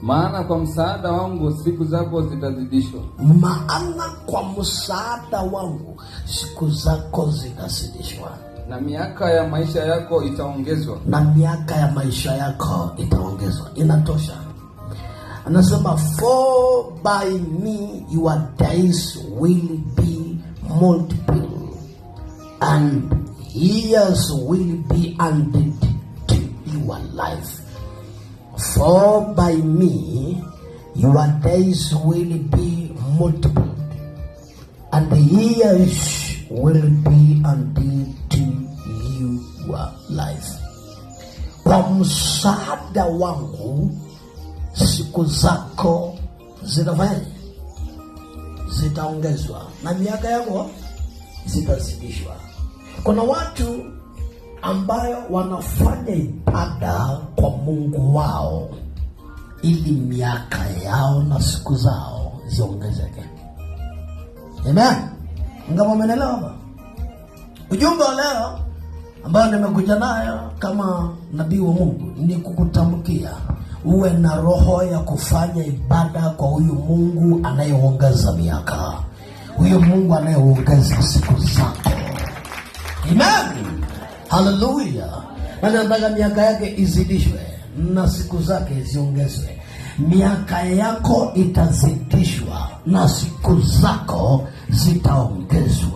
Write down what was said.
Maana kwa msaada wangu siku zako zitazidishwa. Maana kwa msaada wangu siku zako zitazidishwa. Na miaka ya maisha yako itaongezwa. Na miaka ya maisha yako itaongezwa. Inatosha. Anasema, for by me your days will be multiplied and years will be added to your life. For by me your days will be multiplied and years will be added to your life. Kwa msaada wangu siku zako zitaongezwa na miaka yako zitazidishwa. Kuna watu ambayo wanafanya ibada kwa Mungu wao ili miaka yao na siku zao ziongezeke. Amen. Ngamo menelewa. Ujumbe wa leo ambao nimekuja nayo kama nabii wa Mungu ni kukutamkia uwe na roho ya kufanya ibada kwa huyu Mungu anayeongeza miaka, huyu Mungu anayeongeza siku zako. Amen. Hallelujah. Nataka miaka yake izidishwe na siku zake ziongezwe. Miaka yako itazidishwa na siku zako zitaongezwa.